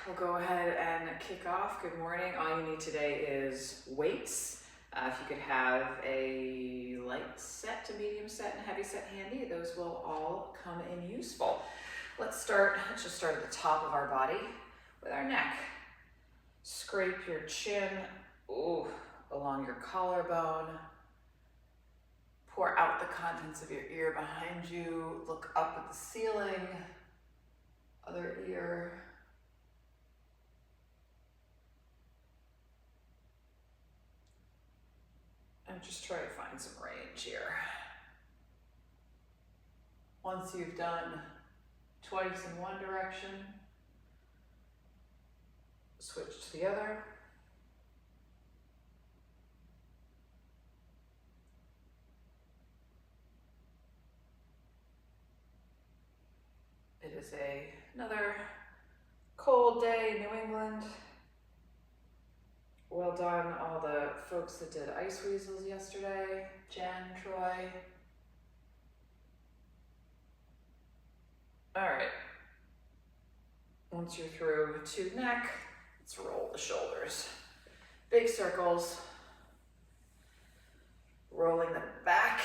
we'll go ahead and kick off. Good morning. All you need today is weights. If you could have a light set to medium set and heavy set handy, those will all come in useful. Let's just start at the top of our body with our neck. Scrape your chin along your collarbone. Pour out the contents of your ear behind you. Look up at the ceiling. Other ear. And just try to find some range here. Once you've done twice in one direction, switch to the other. It is another cold day in New England. Well done, all the folks that did ice weasels yesterday. Jen, Troy. All right. Once you're through to neck, let's roll the shoulders. Big circles. Rolling them back,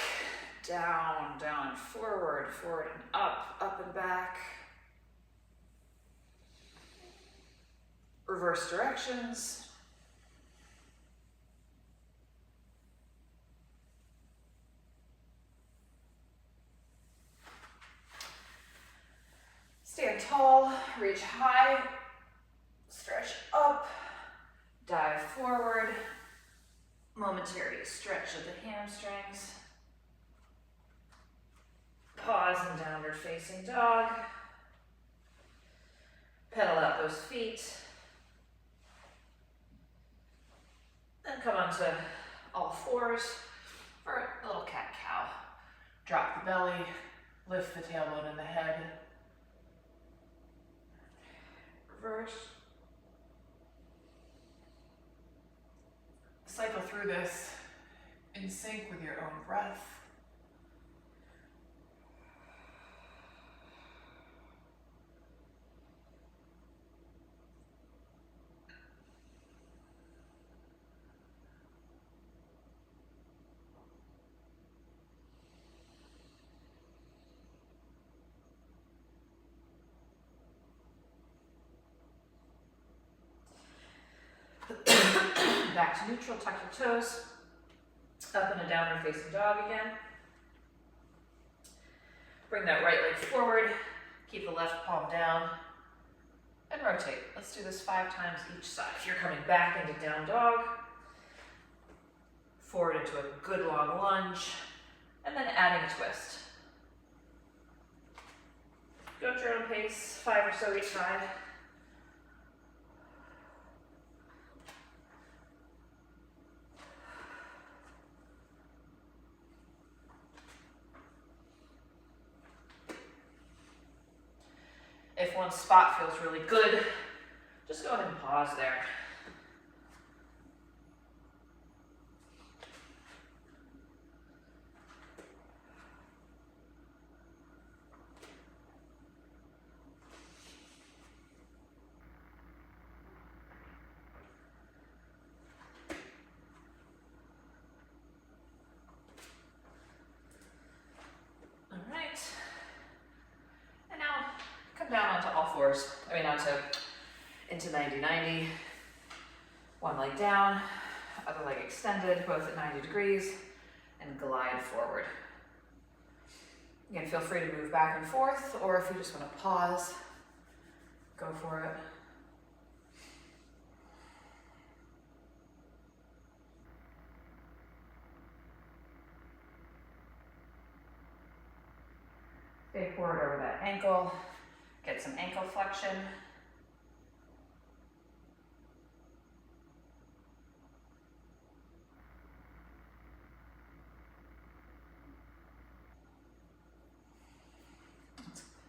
down, down, forward, forward and up and back. Reverse directions. Stand tall, reach high, stretch up, dive forward, momentary stretch of the hamstrings. Pause in downward facing dog. Pedal out those feet. Then come onto all fours for a little cat-cow. Drop the belly, lift the tailbone and the head. Reverse. Cycle through this in sync with your own breath. Back to neutral, tuck your toes. Up in a downward facing dog again. Bring that right leg forward. Keep the left palm down. And rotate. Let's do this 5 times each side. You're coming back into down dog. Forward into a good long lunge. And then adding a twist. Go at your own pace, 5 or so each side. If one spot feels really good, just go ahead and pause there. All right. And now come down onto all fours. Into 90-90. One leg down, other leg extended, both at 90 degrees, and glide forward. Again, feel free to move back and forth, or if you just want to pause, go for it. Stay forward over that ankle. Get some ankle flexion.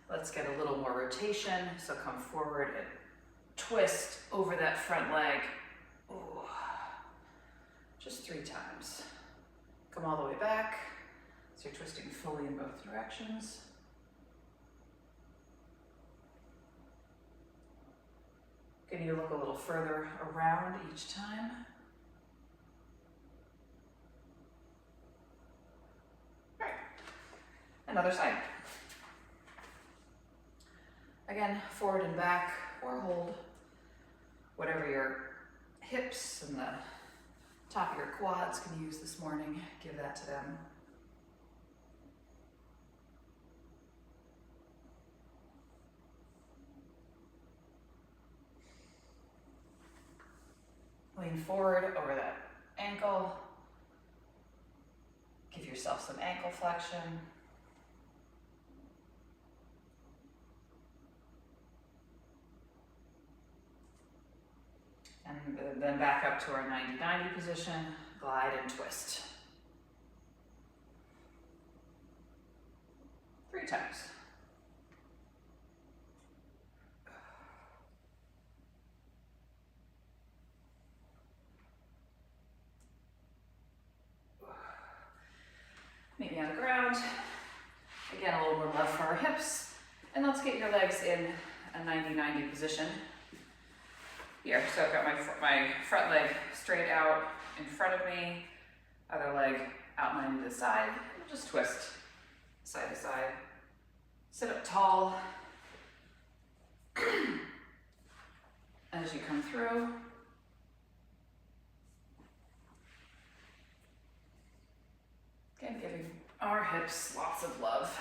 Let's get a little more rotation. So come forward and twist over that front leg. Ooh. Just 3 times. Come all the way back. So you're twisting fully in both directions. Getting you to look a little further around each time. All right, another side. Again, forward and back, or hold. Whatever your hips and the top of your quads can use this morning, give that to them. Lean forward over that ankle. Give yourself some ankle flexion. And then back up to our 90-90 position, glide and twist. 3 times. Meet me on the ground. Again, a little more love for our hips. And let's get your legs in a 90-90 position. Here, so I've got my front leg straight out in front of me, other leg out 90 to the side, and just twist side to side. Sit up tall. As you come through, again, giving our hips lots of love.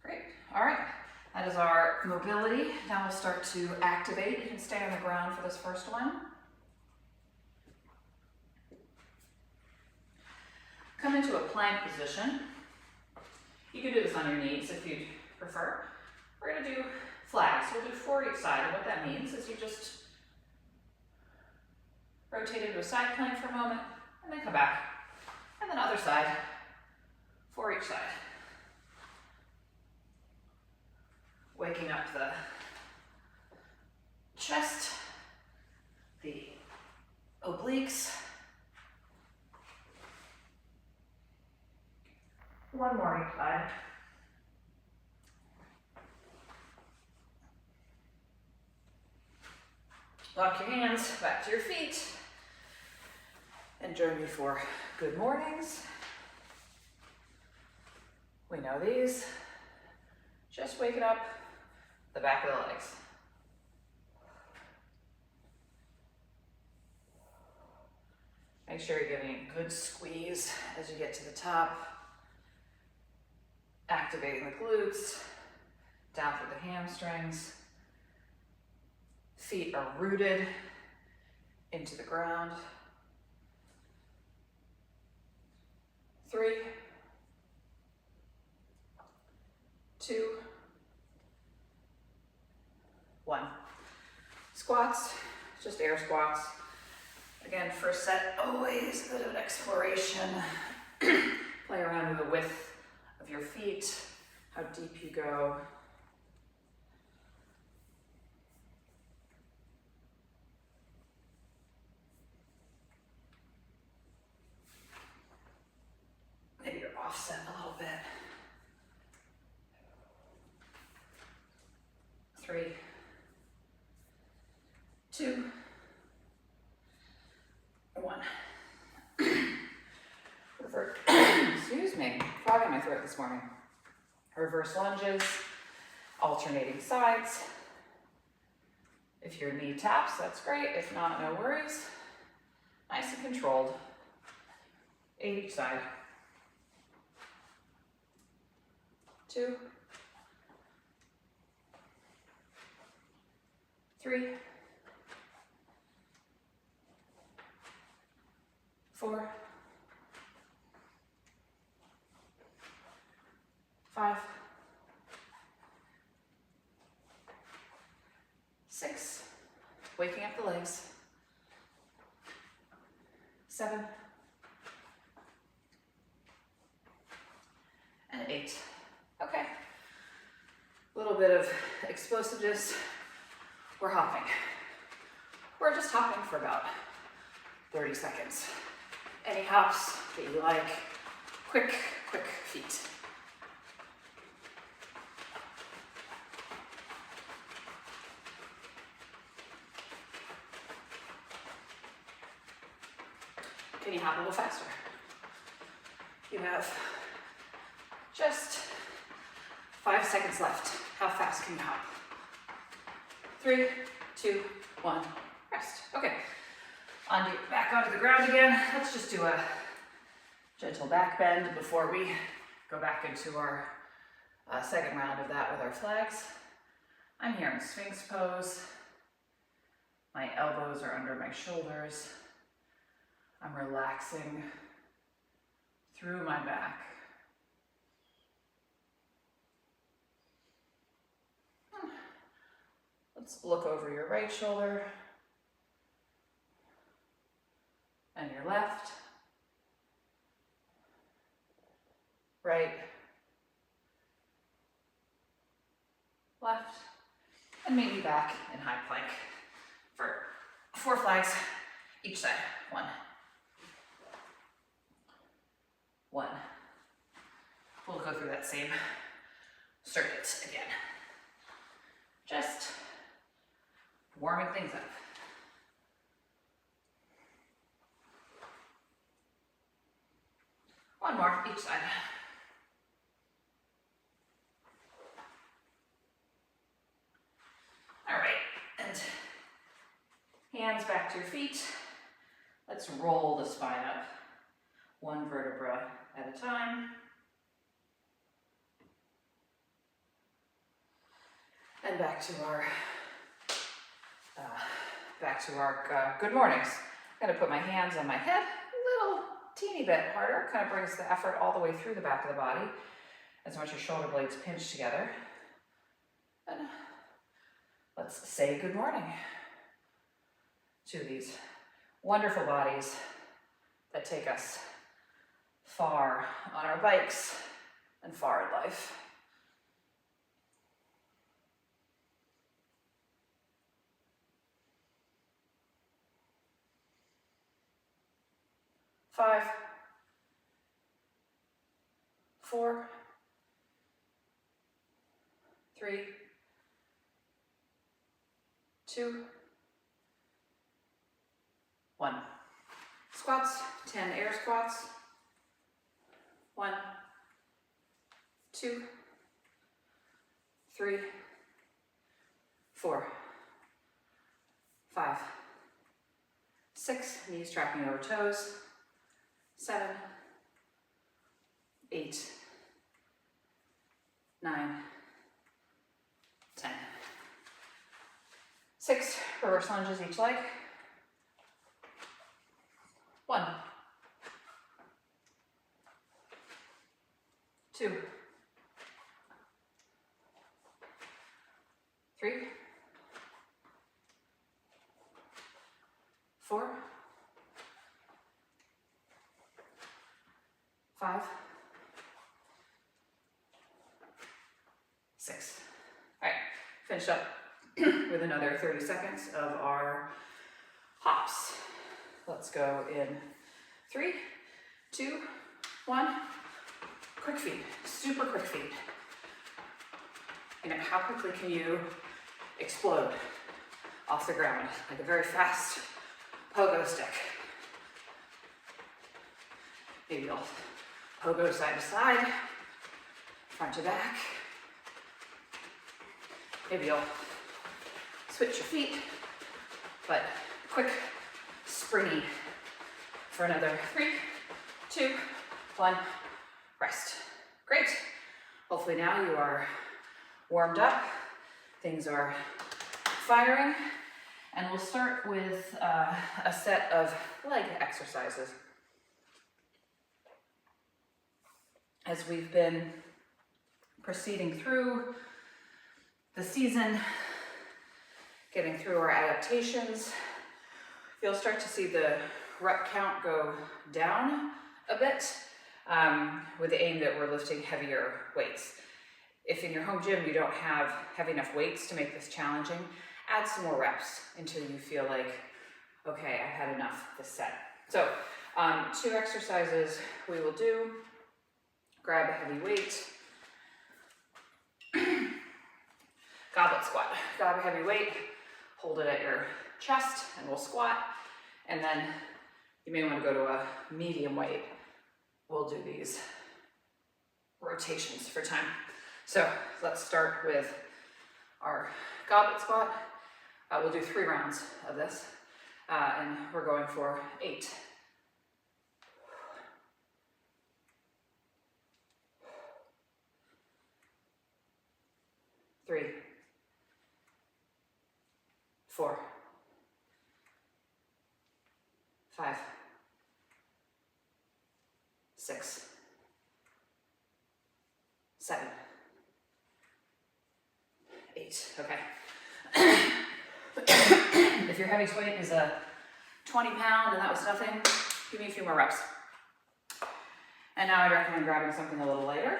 Great, all right, that is our mobility. Now we'll start to activate. You can stay on the ground for this first one. Come into a plank position. You can do this on your knees if you'd prefer. We're gonna do flags. We'll do 4 each side, and what that means is you just rotate into a side plank for a moment, and then come back. And then other side, 4 each side. Waking up the chest, the obliques. 1 more each side. Lock your hands back to your feet and join me for good mornings. We know these. Just waking up the back of the legs. Make sure you're giving a good squeeze as you get to the top. Activating the glutes, down through the hamstrings. Feet are rooted into the ground. 3, 2, 1. Squats, just air squats. Again, first set, always a bit of an exploration. Play around with the width of your feet, how deep you go. Maybe you're offset a little bit. 3, 2, 1. Excuse me, frog in my throat this morning. Reverse lunges, alternating sides. If your knee taps, that's great. If not, no worries. Nice and controlled. 8 each side. 2, 3, 4, 5, 6, waking up the legs. 7, and 8. Okay. A little bit of explosiveness. We're hopping. We're just hopping for about 30 seconds. Any hops that you like, quick feet. Can you hop a little faster? You have just 5 seconds left. How fast can you hop? 3, 2, 1, rest. Okay, back onto the ground again. Let's just do a gentle back bend before we go back into our second round of that with our flags. I'm here in Sphinx pose. My elbows are under my shoulders. I'm relaxing through my back. Let's look over your right shoulder and your left, right, left, and maybe back in high plank for 4 flags each side. 1. 1. We'll go through that same circuit again. Just warming things up. One more each side. All right, and hands back to your feet. Let's roll the spine up, 1 vertebra at a time. And back to our good mornings. I'm gonna put my hands on my head, a little teeny bit harder, kind of brings the effort all the way through the back of the body, as much as shoulder blades pinch together. And let's say good morning to these wonderful bodies that take us far on our bikes and far in life. 5, 4, 3, 2, 1. Squats, 10 air squats. 1, 2, 3, 4, 5, 6, knees tracking over toes. 7, 8, 9, 10. 6 reverse lunges each leg. 1, 2, 3, 4, 5, 6. All right, finish up with another 30 seconds of our hops. Let's go in 3, 2, 1. Quick feet, super quick feet. You know, how quickly can you explode off the ground? Like a very fast pogo stick. Maybe you'll pogo side to side, front to back. Maybe you'll switch your feet, but quick, springy for another 3, 2, 1, rest. Great. Hopefully now you are warmed up, things are firing, and we'll start with a set of leg exercises. As we've been proceeding through the season, getting through our adaptations, you'll start to see the rep count go down a bit with the aim that we're lifting heavier weights. If in your home gym you don't have heavy enough weights to make this challenging, add some more reps until you feel like Okay, I've had enough this set. So 2 exercises we will do. Grab a heavy weight. Goblet squat. Grab a heavy weight, hold it at your chest, and we'll squat. And then you may want to go to a medium weight. We'll do these rotations for time. So let's start with our goblet squat. We'll do 3 rounds of this, and we're going for 8. 3, 4, 5, 6, 7, 8. Okay. If your heaviest weight is a 20 pound and that was nothing, give me a few more reps. And now I'd recommend grabbing something a little lighter.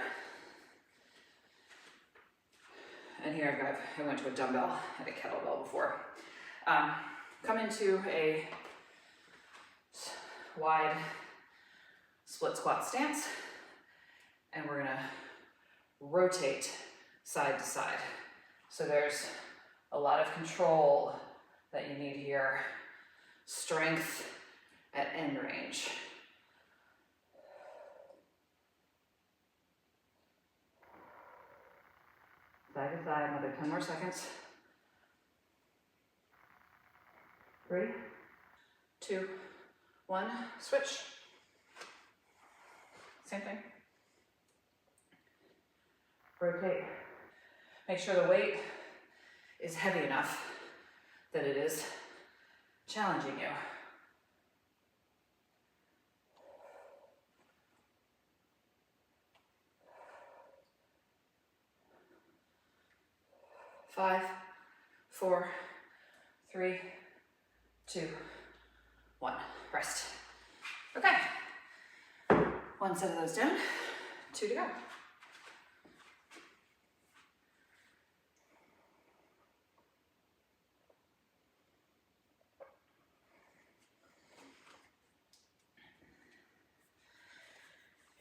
And here I went to a dumbbell and a kettlebell before. Come into a wide split squat stance, and we're gonna rotate side to side. So there's a lot of control that you need here. Strength at end range. Side to side, another 10 more seconds. 3, 2, 1, switch. Same thing. Rotate. Make sure the weight is heavy enough that it is challenging you. Five, 4, 3, 2, 1. Rest. Okay. 1 set of those down. 2 to go.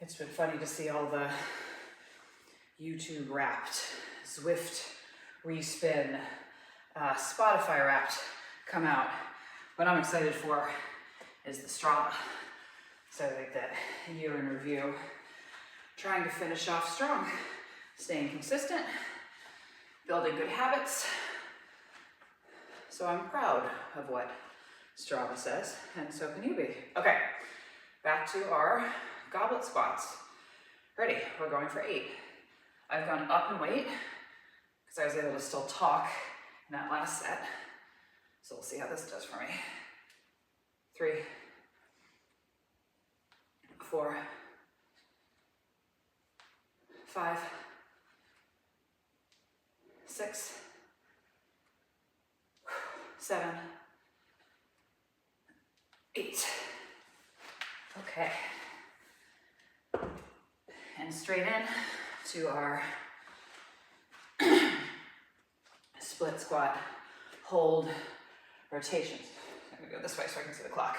It's been funny to see all the YouTube Wrapped, Zwift Respin, Spotify Wrapped come out. What I'm excited for is the Strava. So like that year in review, trying to finish off strong, staying consistent, building good habits. So I'm proud of what Strava says, and so can you be. Okay, back to our goblet squats. Ready, we're going for 8. I've gone up in weight because I was able to still talk in that last set. So we'll see how this does for me. 3, 4, 5, 6, 7, 8. Okay. And straight in to our split squat, hold, rotations. I'm gonna go this way so I can see the clock.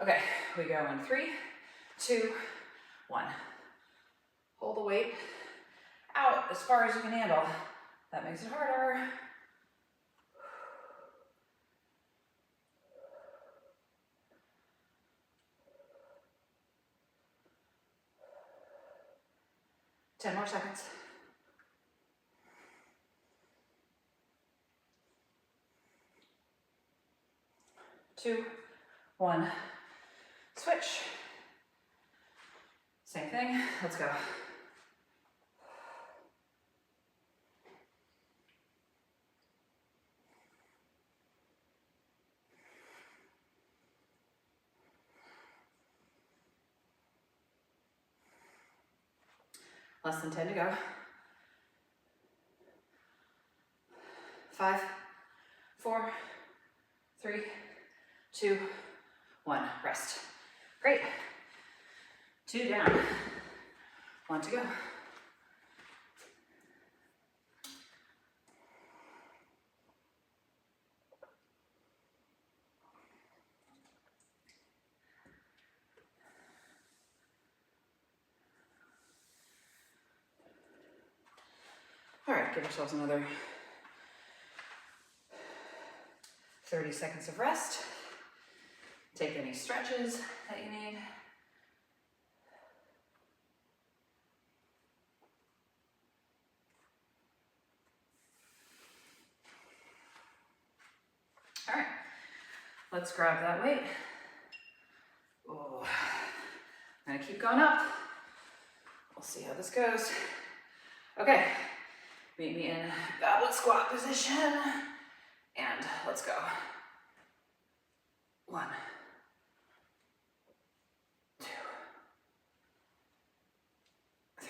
Okay, we go in 3, 2, 1. Hold the weight out as far as you can handle. That makes it harder. Ten more seconds. 2, 1, switch. Same thing, let's go. Less than 10 to go. 5, 4, 3, 2, 1. Rest. Great. 2 down. 1 to go. give yourselves another 30 seconds of rest. Take any stretches that you need. All right, let's grab that weight. Oh, I'm gonna keep going up. We'll see how this goes. Okay, meet me in goblet squat position, and let's go. 1, 2, 3,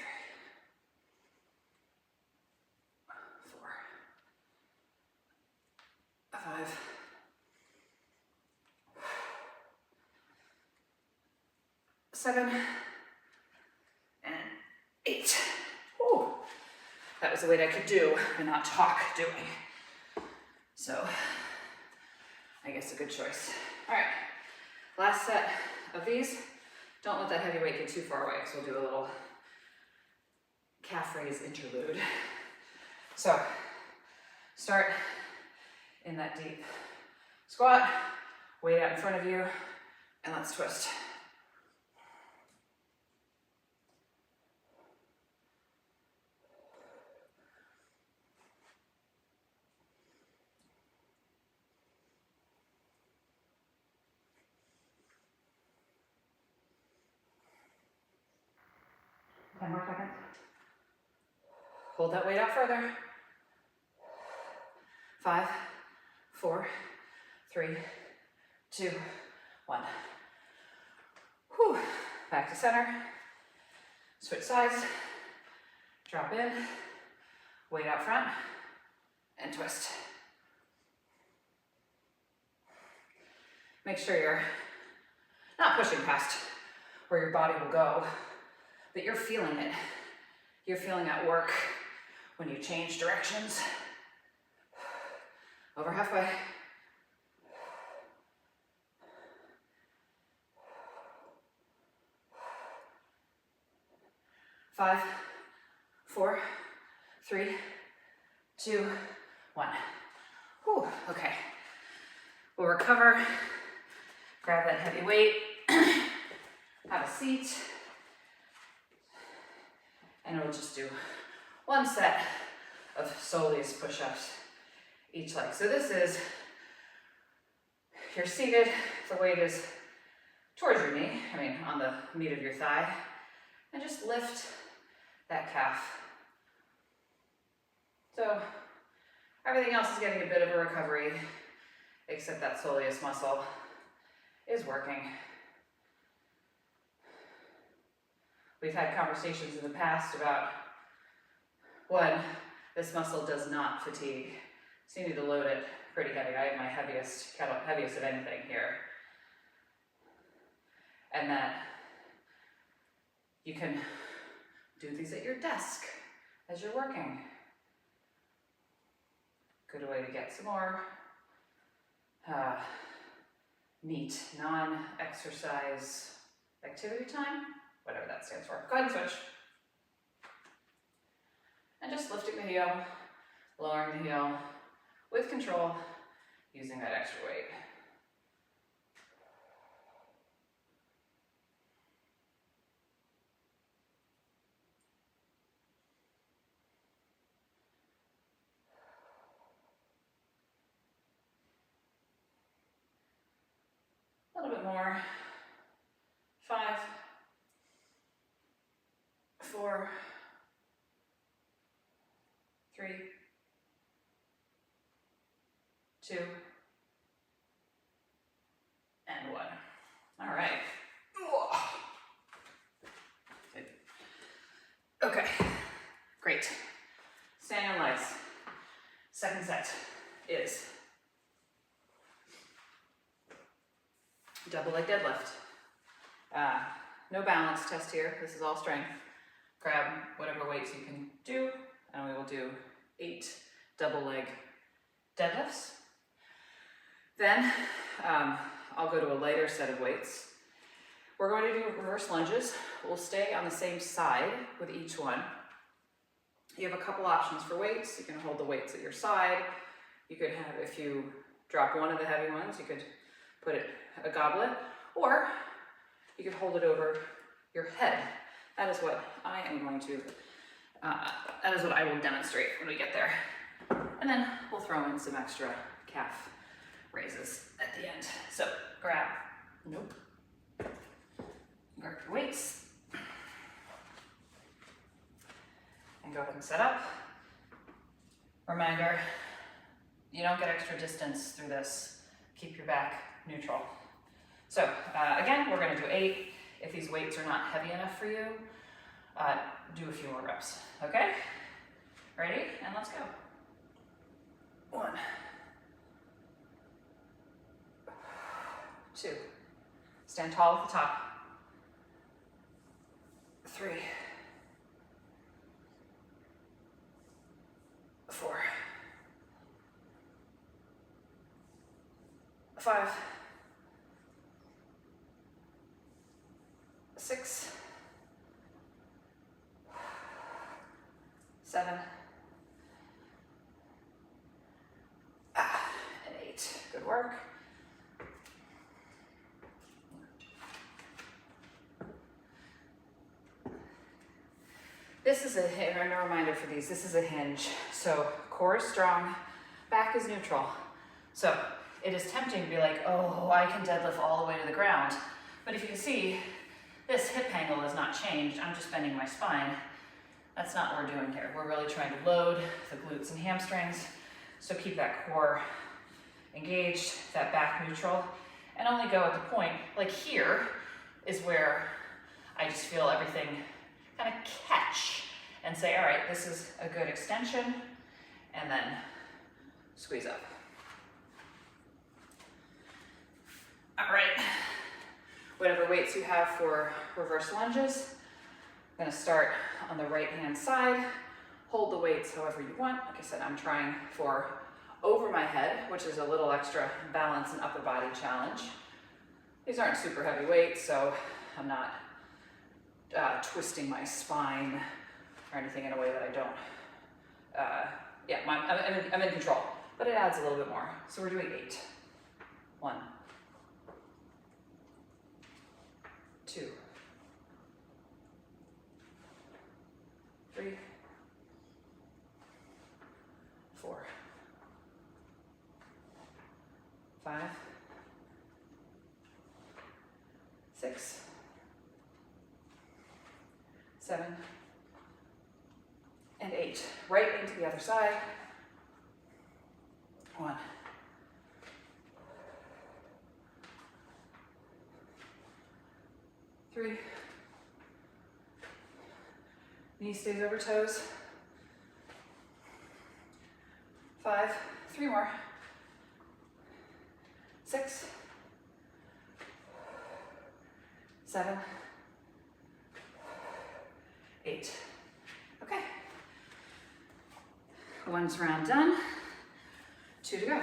4, 5, 7, and 8. Ooh, that was the weight I could do and not talk doing. So, I guess a good choice. All right, last set of these. Don't let that heavy weight get too far away, because we'll do a little calf raise interlude. So, start in that deep squat, weight out in front of you, and let's twist. More seconds. Hold that weight out further. 5, 4, 3, 2, 1. Whew. Back to center. Switch sides. Drop in. Weight out front. And twist. Make sure you're not pushing past where your body will go, but you're feeling it. You're feeling that work when you change directions. Over halfway. Five, 4, 3, 2, 1. Whew, okay. We'll recover. Grab that heavy weight. Have a seat. And we'll just do one set of Soleus push-ups each leg. So this is, you're seated, the weight is towards your knee, on the meat of your thigh, and just lift that calf. So everything else is getting a bit of a recovery, except that Soleus muscle is working. We've had conversations in the past about, one, this muscle does not fatigue, so you need to load it pretty heavy. I have my heaviest of anything here. And that you can do these at your desk as you're working. Good way to get some more neat, non-exercise activity time, whatever that stands for. Go ahead and switch. And just lifting the heel, lowering the heel with control, using that extra weight. A little bit more. 5, 4, 3, 2, and 1. All right. Good. Okay, great. Standing on legs. Second set is double leg deadlift. No balance test here. This is all strength. Grab whatever weights you can do, and we will do 8 double leg deadlifts. Then I'll go to a lighter set of weights. We're going to do reverse lunges. We'll stay on the same side with each one. You have a couple options for weights. You can hold the weights at your side. You could have, if you drop one of the heavy ones, you could put it a goblet, or you could hold it over your head. That is what I am going to, that is what I will demonstrate when we get there. And then we'll throw in some extra calf raises at the end. So grab your weights and go ahead and set up. Reminder, you don't get extra distance through this. Keep your back neutral. So again, we're gonna do 8. If these weights are not heavy enough for you, do a few more reps, okay? Ready? And let's go. 1, 2, stand tall at the top. 3, 4, 5, 6, 7, and 8. Good work. This is a reminder for these. This is a hinge. So core is strong, back is neutral. So it is tempting to be like, oh, I can deadlift all the way to the ground. But if you can see, this hip angle has not changed. I'm just bending my spine. That's not what we're doing here. We're really trying to load the glutes and hamstrings. So keep that core engaged, that back neutral, and only go at the point, like here is where I just feel everything kind of catch and say, all right, this is a good extension, and then squeeze up. All right, whatever weights you have for reverse lunges, I'm gonna start on the right-hand side, hold the weights however you want. Like I said, I'm trying for over my head, which is a little extra balance and upper body challenge. These aren't super heavy weights, so I'm not twisting my spine or anything in a way that I don't. Yeah, I'm in control, but it adds a little bit more. So we're doing 8. 1, 2, 3, 4, 5, 6, 7, and 8. Right into the other side. 1, 3. Knee stays over toes. 5, 3 more. 6, 7, 8. Okay. 1's round done. 2 to go.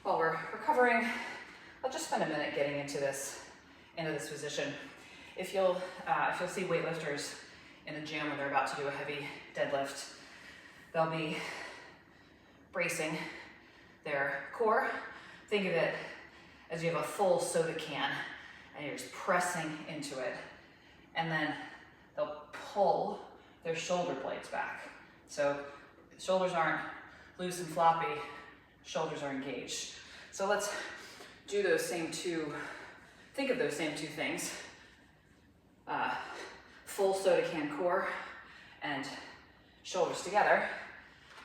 While we're recovering, I'll just spend a minute getting into this position. If you'll see weightlifters in the gym when they're about to do a heavy deadlift, they'll be bracing their core. Think of it as you have a full soda can and you're just pressing into it, and then they'll pull their shoulder blades back. So shoulders aren't loose and floppy, shoulders are engaged. So let's do those same two, think of those same two things. Full soda can core and shoulders together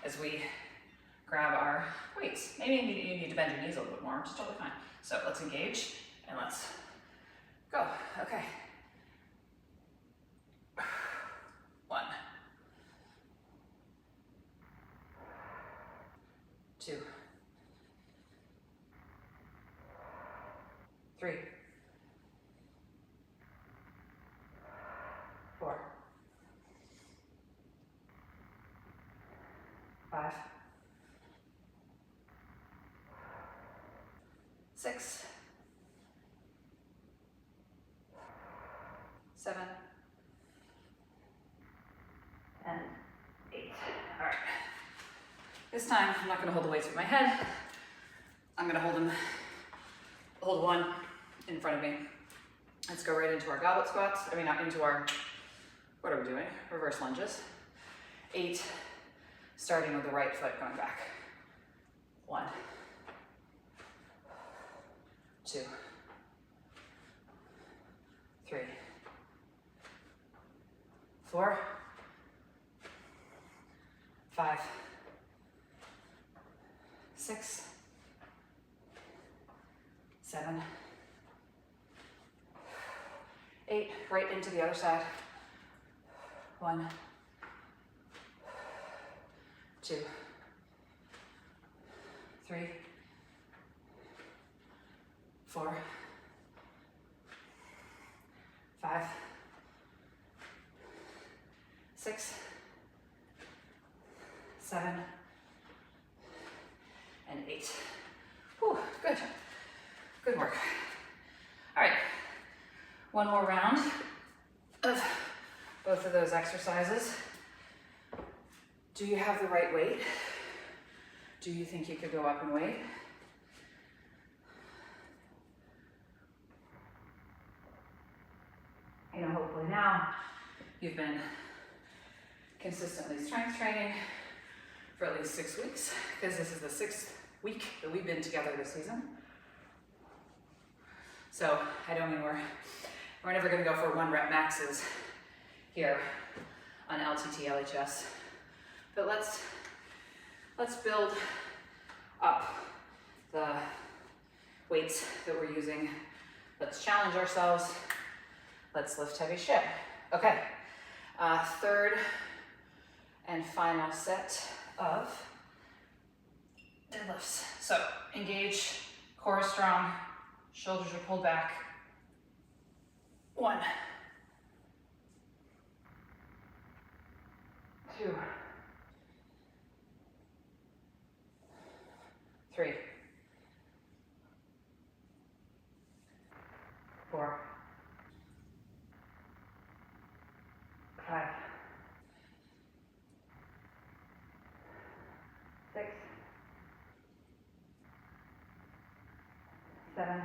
as we grab our weights. Maybe you need to bend your knees a little bit more, it's totally fine. So let's engage and let's go, okay. 1, 2, 3, 4, 5, 6, 7, and 8. All right. This time, I'm not going to hold the weights with my head. I'm going to hold one in front of me. Let's go right into our goblet squats. I mean, not into our, what are we doing? Reverse lunges. 8, starting with the right foot going back. 1, 2, 3, 4, 5, 6, 7, 8, right into the other side. 1, 2, 3, 4, 5, 6, 7, and 8. Whew, good. Good work. All right, one more round of both of those exercises. Do you have the right weight? Do you think you could go up in weight? You know, hopefully now you've been consistently strength training for at least 6 weeks, because this is the 6th week that we've been together this season. So I don't mean we're never going to go for 1 rep maxes here on Ltt Lhs, but let's build up the weights that we're using. Let's challenge ourselves. Let's lift heavy shit. Okay, third and final set of deadlifts. So engage, core is strong, shoulders are pulled back. 1, 2, 3, 4, 5, 6, 7,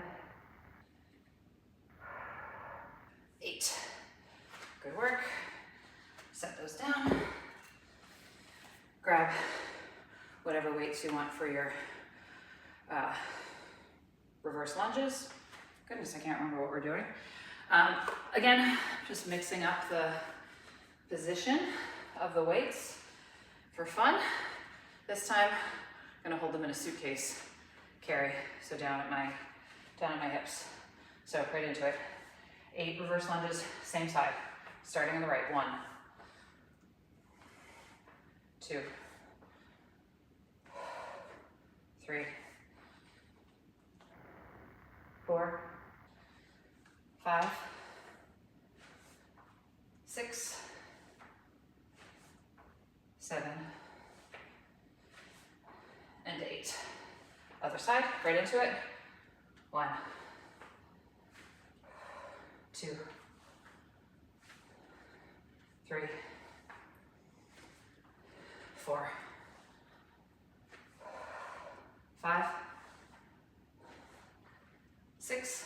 8. Good work. Set those down. Grab whatever weights you want for your reverse lunges. Goodness, I can't remember what we're doing. Again, just mixing up the position of the weights for fun. This time, I'm gonna hold them in a suitcase carry, so down at my hips. So right into it. 8 reverse lunges, same side, starting on the right. 1, 2, 3, 4, 5, 6, 7, and 8. Other side, right into it. 1, 2, 3, 4, 5, 6,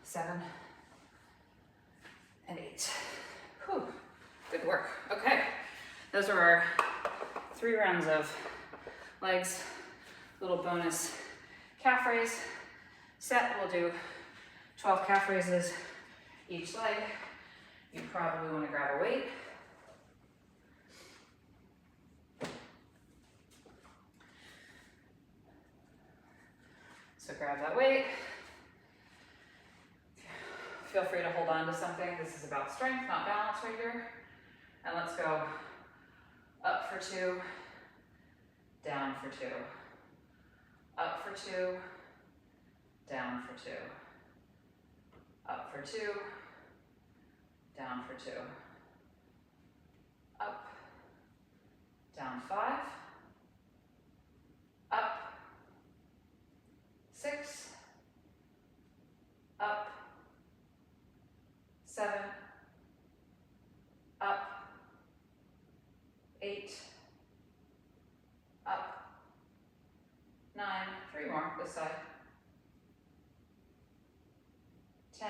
7, and 8. Whew, good work. Okay, those are our 3 rounds of legs, little bonus calf raise set. We'll do 12 calf raises each leg. You probably want to grab a weight. So grab that weight. Feel free to hold on to something. This is about strength, not balance right here. And let's go up for 2, down for 2, up for 2, down for 2, up for 2, down for 2, up, down 5, up, 6, up, 7, up, 8, up, 9, 3 more this side, 10,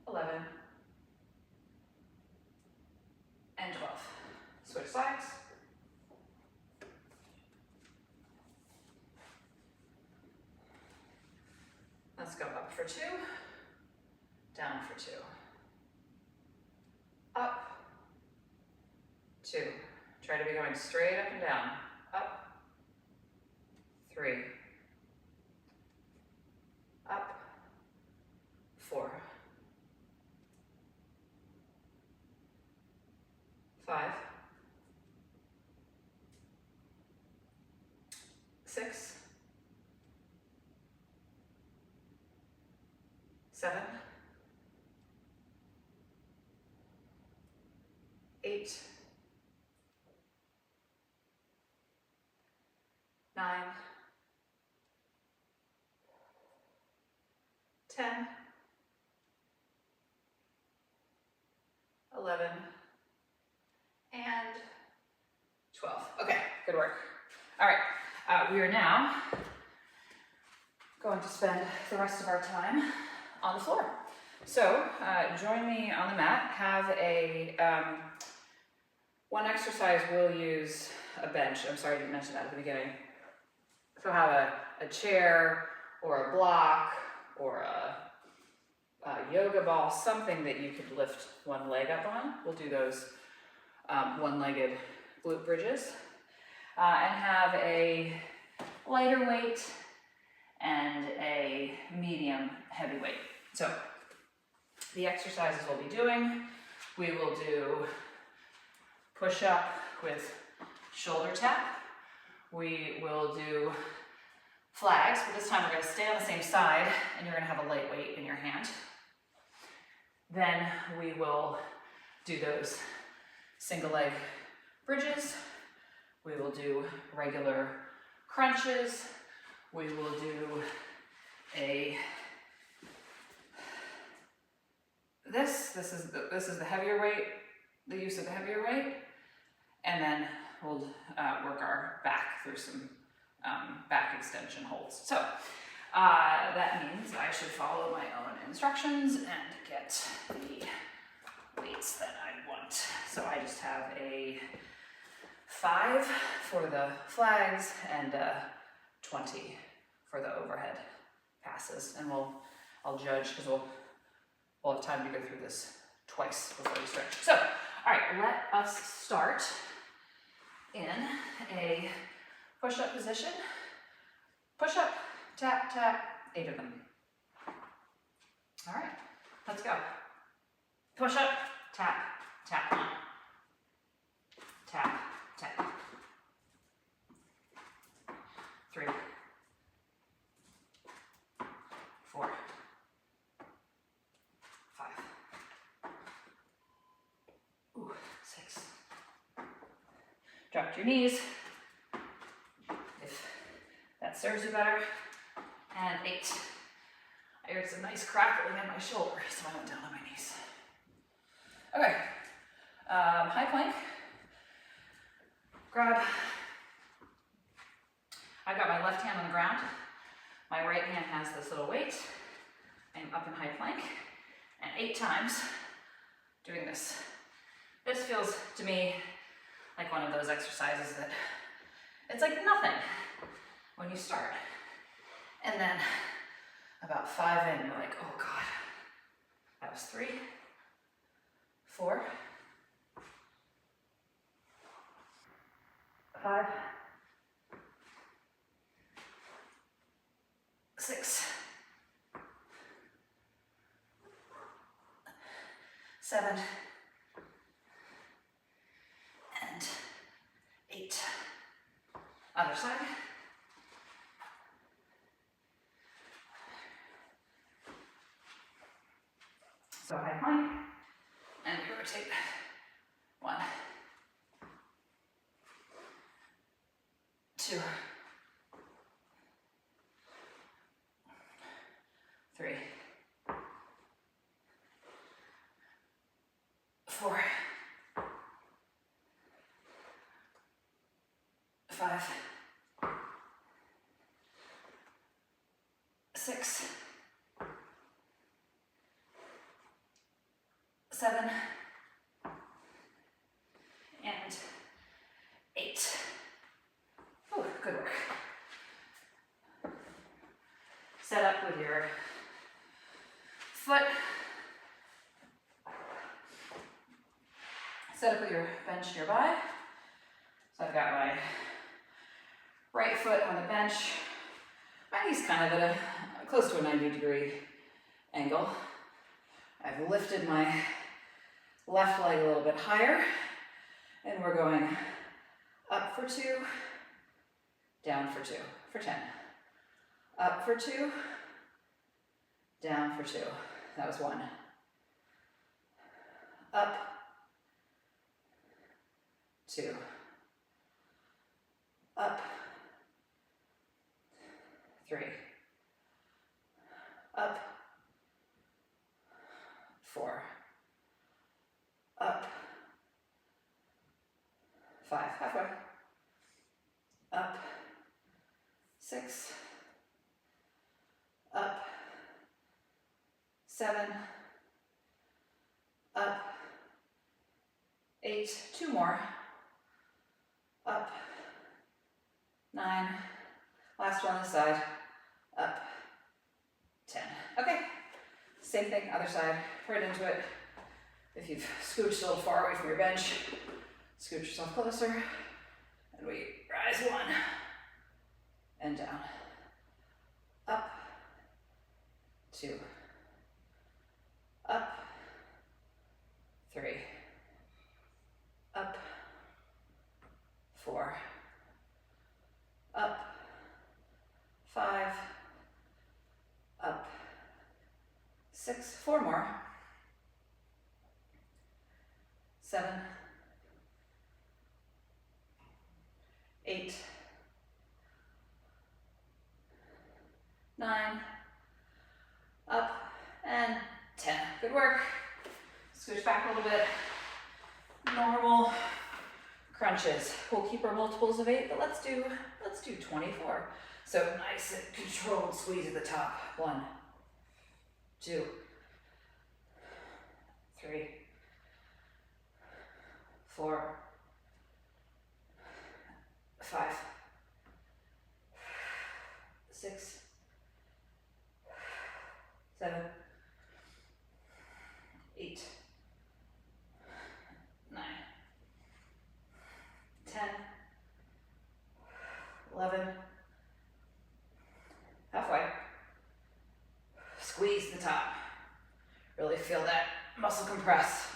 11, and 12. Switch sides. Let's go up for 2, down for 2, up, 2. Try to be going straight up and down, up, 3, up, 4, 5, 6, 7, 8, 9, 10, 11, and 12. Okay, good work. All right, we are now going to spend the rest of our time on the floor. So join me on the mat. Have a, one exercise we'll use a bench. I'm sorry I didn't mention that at the beginning. So have a chair or a block or a yoga ball, something that you could lift one leg up on. We'll do those one-legged glute bridges. And have a lighter weight and a medium heavy weight. So the exercises we'll be doing, we will do push-up with shoulder tap. We will do flags, but this time we're going to stay on the same side and you're going to have a light weight in your hand. Then we will do those single leg bridges. We will do regular crunches. We will do this is the heavier weight, the use of the heavier weight, and then we'll work our back through some back extension holds. So that means I should follow my own instructions and get the weights that I want. So I just have a 5 for the flags and 20 for the overhead passes, and I'll judge because we'll have time to go through this twice before we stretch. So, all right, let us start in a push-up position. Push-up, tap, tap, 8 of them. All right, let's go. Push-up, tap, tap, 1, tap, tap, 3, 4, 5, 6. Drop to your knees if that serves you better. And 8. I heard some nice crackling in my shoulder, so I went down on my knees. Okay, high plank. Grab. I've got my left hand on the ground. My right hand has this little weight. I'm up in high plank. And 8 times doing this. This feels to me like one of those exercises that it's like nothing when you start. And then about 5 in, you're like, oh God, that was 3, 4, 5, 6, 7, So high plank, and we rotate. 1, 2, 3, 4, 5, 6, 7, and 8. Oh, good work. Set up with your foot. Set up with your bench nearby. So I've got my right foot on the bench. My knee's kind of at a close to a 90-degree angle. I've lifted my left leg a little bit higher, and we're going up for 2, down for 2, for 10. Up for 2, down for 2. That was 1. Up, 2. Up, 3. Up, 4. Up, 5, halfway. Up, 6. Up, 7. Up, 8. 2 more. Up, 9. Last one on the side. Up, 10. Okay, same thing, other side, right into it. If you've scooched a little far away from your bench, scooch yourself closer, and we rise 1, and down. Up, 2. Up, 3. Up, 4. Up, 5. Up, 6. 4 more. 7, 8, 9, up, and 10. Good work. Scooch back a little bit. Normal crunches. We'll keep our multiples of 8, but let's do 24. So nice and controlled squeeze at the top. 1, 2, 3, 4, 5, 6, 7, 8, 9, 10, 11, halfway. Squeeze the top. Really feel that muscle compress.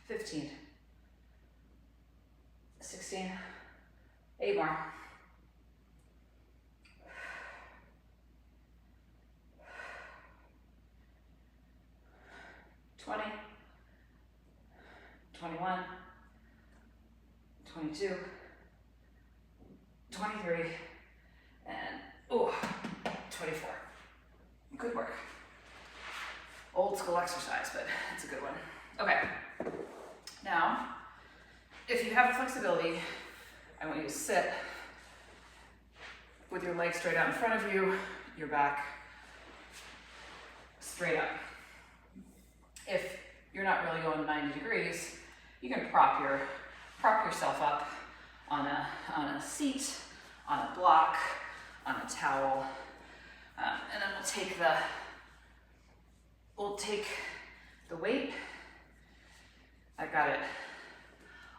15, 16, 8 more. 20, 21, 22, 23, and 24. Good work. Old school exercise, but it's a good one. Okay. Now, if you have the flexibility, I want you to sit with your legs straight out in front of you, your back straight up. If you're not really going 90 degrees, you can prop yourself up on a seat, on a block, on a towel, and then we'll take the weight. I've got it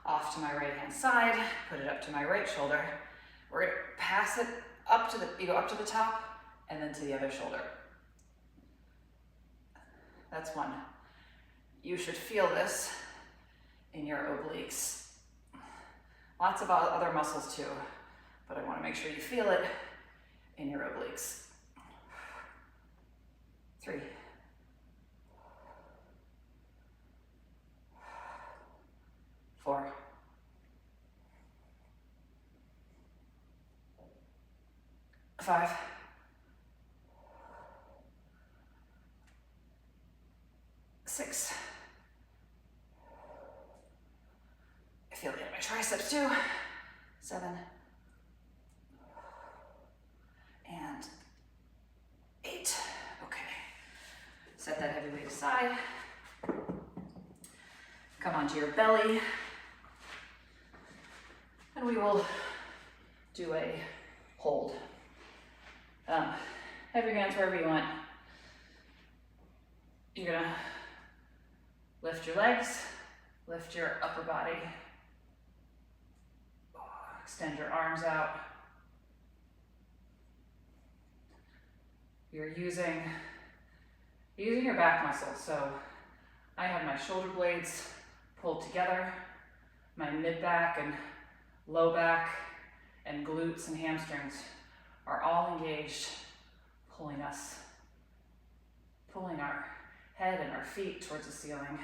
off to my right hand side, put it up to my right shoulder. We're gonna pass it up to you go up to the top and then to the other shoulder. That's 1. You should feel this in your obliques. Lots of other muscles too, but I want to make sure you feel it in your obliques. 3, 4, 5, 6. I feel it in my triceps too. 7 and 8. Okay. Set that heavy weight aside. Come onto your belly. And we will do a hold. Have your hands wherever you want. You're gonna lift your legs, lift your upper body, extend your arms out. You're using your back muscles. So I have my shoulder blades pulled together, my mid-back and low back and glutes and hamstrings are all engaged, pulling our head and our feet towards the ceiling.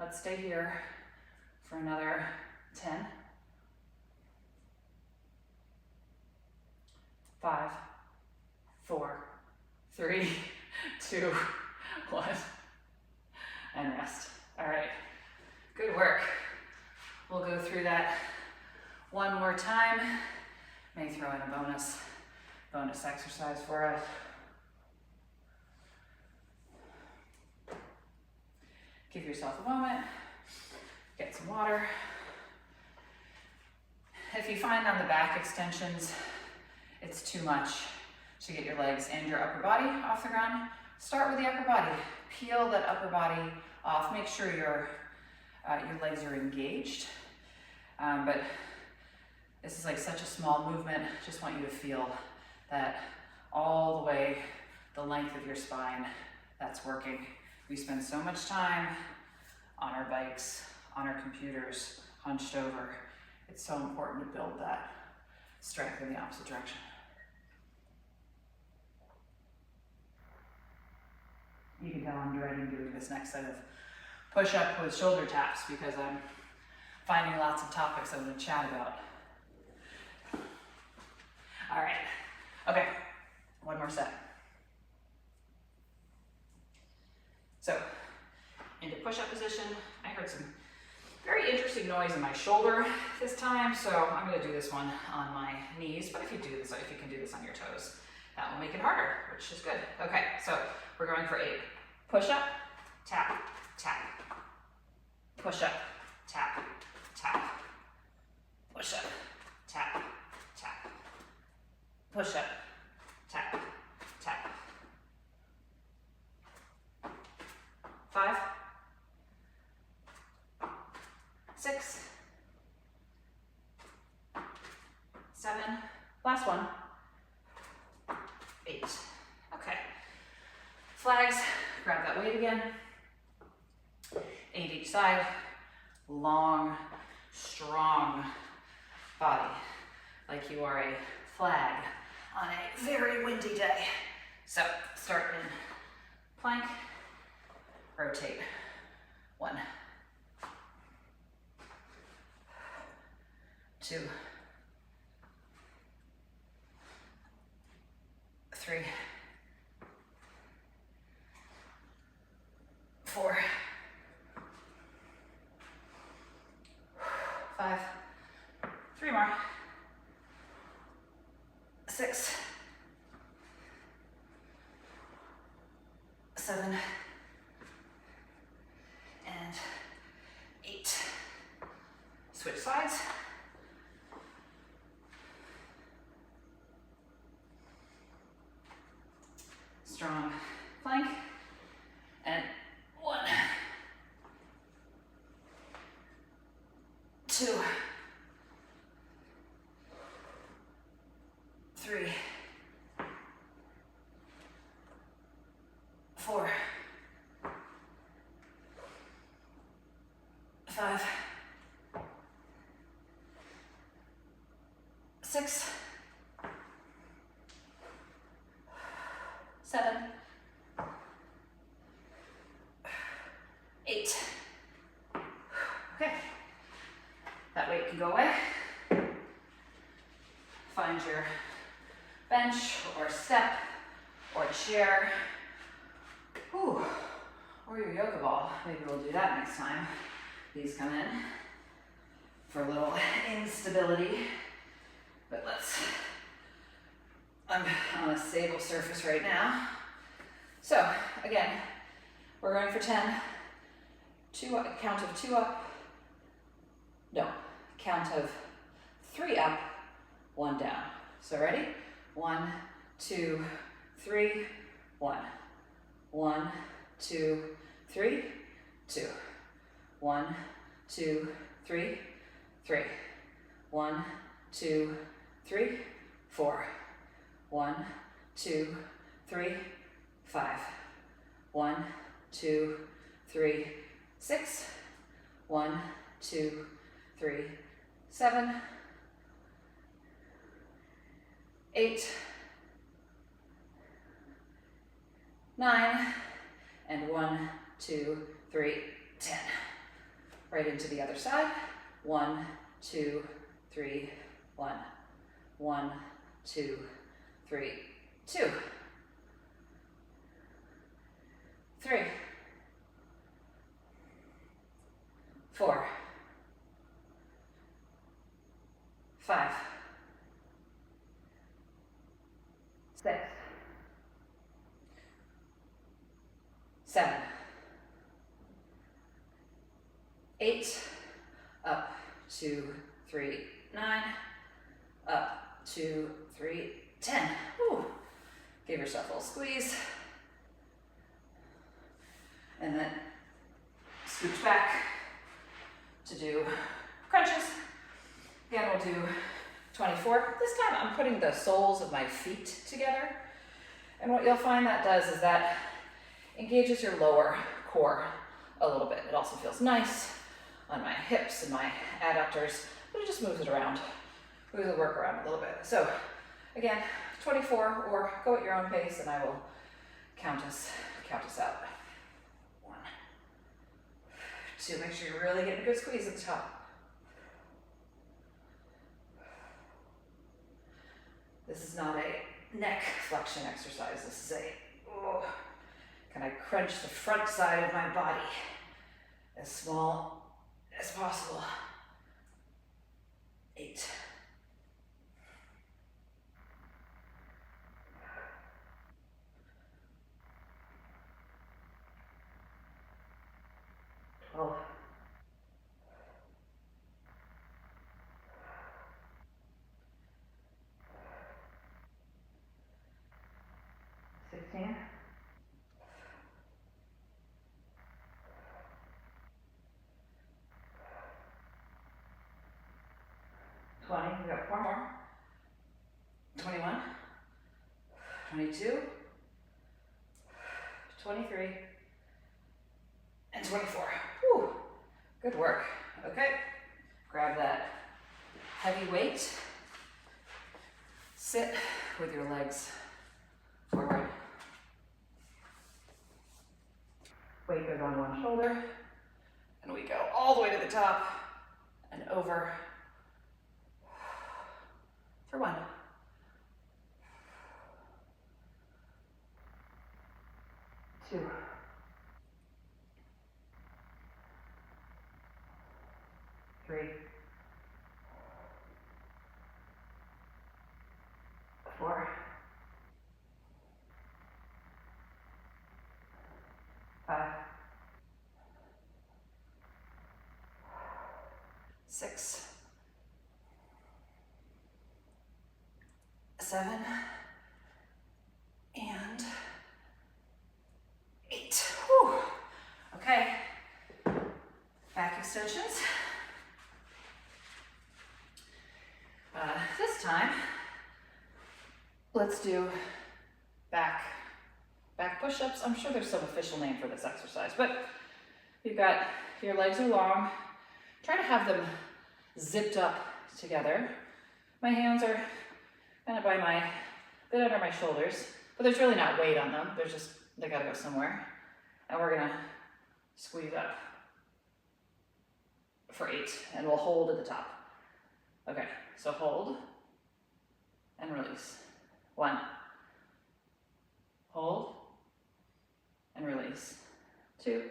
Let's stay here for another 10, 5, 4, 3, 2, 1, and rest. All right, good work. We'll go through that one more time. May throw in a bonus exercise for us. Give yourself a moment, get some water. If you find on the back extensions, it's too much to get your legs and your upper body off the ground, start with the upper body. Peel that upper body off. Make sure your legs are engaged. But this is like such a small movement. Just want you to feel that all the way, the length of your spine, that's working. We spend so much time on our bikes, on our computers, hunched over. It's so important to build that strength in the opposite direction. You can tell I'm dreading doing this next set of push-up with shoulder taps because I'm finding lots of topics I'm going to chat about. All right, okay, one more set. So, into push-up position. I heard some very interesting noise in my shoulder this time, so I'm going to do this one on my knees, but if you can do this on your toes, that will make it harder, which is good. Okay, so we're going for 8. Push-up, tap, tap. Push-up, tap, tap. Push-up, tap, tap. Push-up, tap, tap. 5, 6, 7, last one, 8. Okay. Flags, grab that weight again. 8 each side. Long, strong body, like you are a flag on a very windy day. So start in plank, rotate. 1, 2, 3, 4, 5, 3 more, 6, 7, and 8. Switch sides. Strong plank, and 1, 2, 3, 4, 5, 6, 7, 8. Okay, can go away. Find your bench or step or chair. Ooh. Or your yoga ball. Maybe we'll do that next time. These come in for a little instability. But I'm on a stable surface right now. So again, we're going for 10. Count of 2 up. No, count of 3 up, 1 down. So ready? 1, 2, 3, 1. 1, 2, 3, 2. 1, 2, 3, 3. 1, 2, 3, 4. 1, 2, 3, 5. 1, 2, 3, 6. 1, 2, 3, 7. 8. 9. And 1, 2, 3, 10. Right into the other side. 1, 2, 3, 1. 1, 2, 3, 2. 3. 4. 5. 6. 7. 8. Up, 2, 3, 9. Up, 2, 3, 10. Woo. Give yourself a little squeeze. And then scooch back to do crunches. Again, we'll do 24. This time I'm putting the soles of my feet together. And what you'll find that does is that engages your lower core a little bit. It also feels nice on my hips and my adductors, but it just moves it around. Moves the work around a little bit. So again, 24, or go at your own pace, and I will count us out. 1, 2, make sure you're really getting a good squeeze at the top. This is not a neck flexion exercise. This is can I crunch the front side of my body as small as possible. 8. 12. 16. 20, we got 4 more. 21, 22, 23, and 24. Whew. Good work. Okay, grab that heavy weight. Sit with your legs forward. Weight goes on one shoulder, and we go all the way to the top and over for 1. 2. 3. 4. 5. 6. 7. And 8. Whew. Okay. Back extensions. This time, let's do back push-ups. I'm sure there's some official name for this exercise, but you've got, your legs are long. Try to have them zipped up together. My hands are kind of by my, bit under my shoulders, but there's really not weight on them. There's just, they gotta go somewhere. And we're gonna squeeze up for 8, and we'll hold at the top. Okay, so hold and release. 1. Hold and release. 2.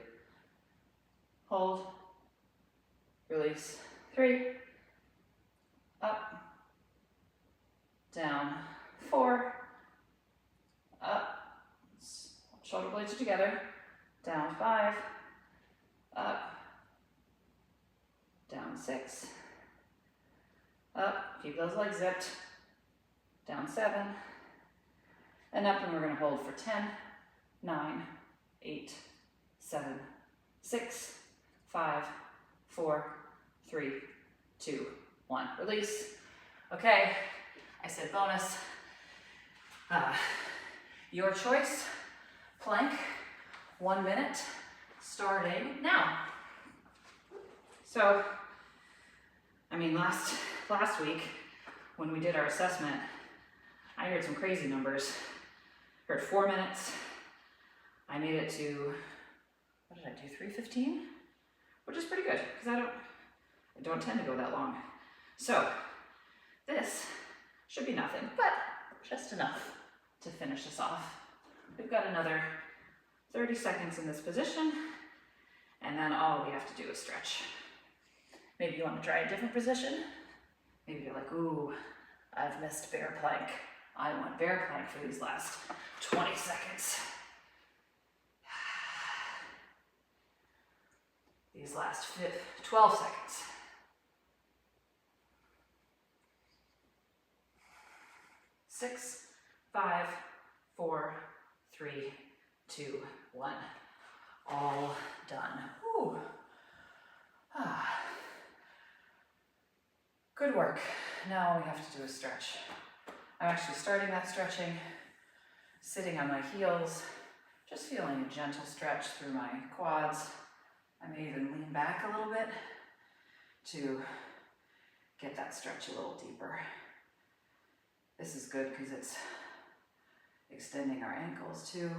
Hold, release. 3. Up, down. 4. Up, shoulder blades are together. Down. 5. Up, down. 6. Up, keep those legs zipped. Down. 7. And up, and we're gonna hold for 10, 9, 8, 7, 6, 5, 4, 3, 2, 1. Release. Okay, I said bonus. Your choice. Plank, 1 minute, starting now. So, I mean, last week when we did our assessment, I heard some crazy numbers. Heard 4 minutes. I made it to, what did I do, 3:15? Which is pretty good, because I don't tend to go that long. So, this should be nothing, but just enough to finish us off. We've got another 30 seconds in this position, and then all we have to do is stretch. Maybe you want to try a different position. Maybe you're like, ooh, I've missed bear plank. I want bear plank for these last 20 seconds. These last 12 seconds. 6, 5, 4, 3, 2, 1. All done. Ooh. Good work. Now all we have to do is stretch. I'm actually starting that stretching, sitting on my heels, just feeling a gentle stretch through my quads. I may even lean back a little bit to get that stretch a little deeper. This is good because it's extending our ankles too.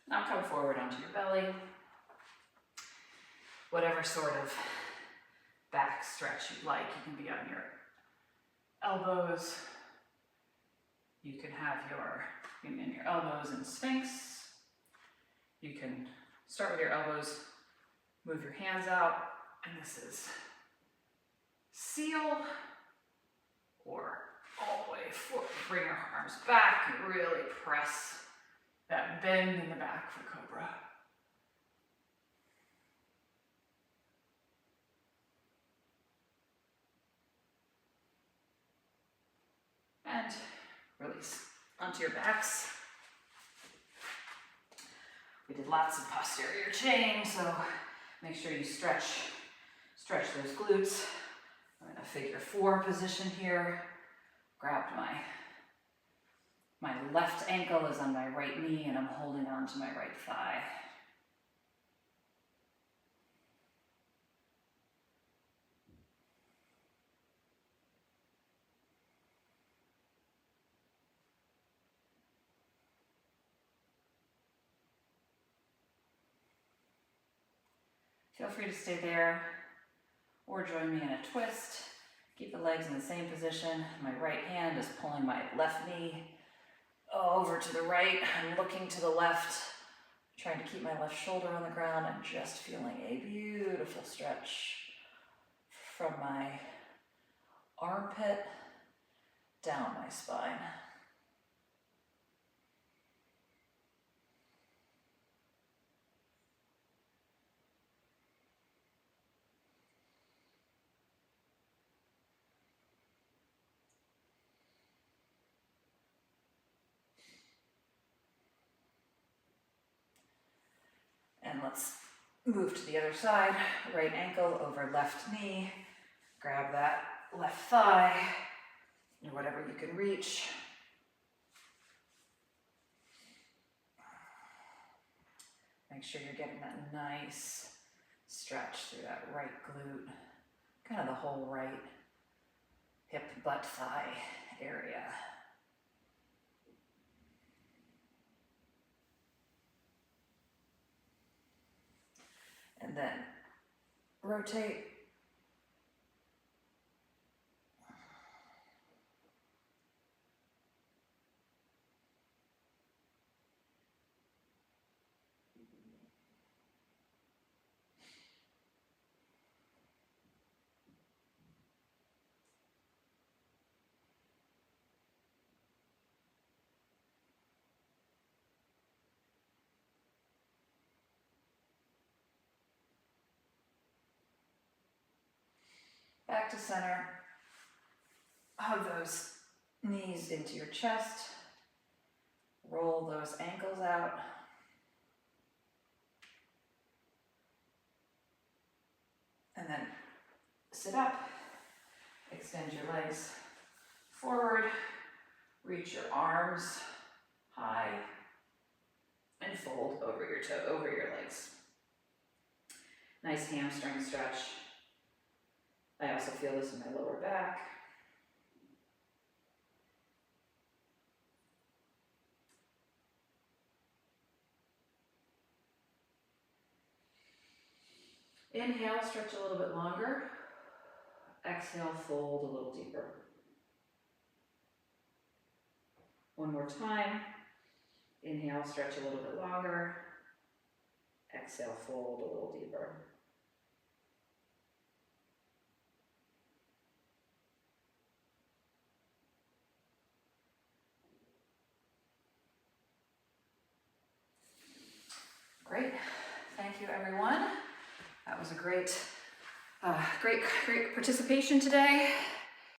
Now come forward onto your belly. Whatever sort of back stretch you like. You can be on your elbows. You can have your elbows in Sphinx. You can start with your elbows, move your hands out, and this is seal, or all the way forward. Bring your arms back and really press that bend in the back for Cobra. And release onto your backs. We did lots of posterior chain, so make sure you stretch those glutes. I'm in a figure 4 position here. Grabbed my left ankle is on my right knee and I'm holding on to my right thigh. Feel free to stay there or join me in a twist. Keep the legs in the same position. My right hand is pulling my left knee over to the right. I'm looking to the left, trying to keep my left shoulder on the ground and just feeling a beautiful stretch from my armpit down my spine. And let's move to the other side. Right ankle over left knee. Grab that left thigh, or whatever you can reach. Make sure you're getting that nice stretch through that right glute, kind of the whole right hip, butt, thigh area. And then rotate. Back to center. Hug those knees into your chest. Roll those ankles out. And then sit up. Extend your legs forward. Reach your arms high. And fold over your legs. Nice hamstring stretch. I also feel this in my lower back. Inhale, stretch a little bit longer. Exhale, fold a little deeper. One more time. Inhale, stretch a little bit longer. Exhale, fold a little deeper. Great. Thank you, everyone. That was a great participation today.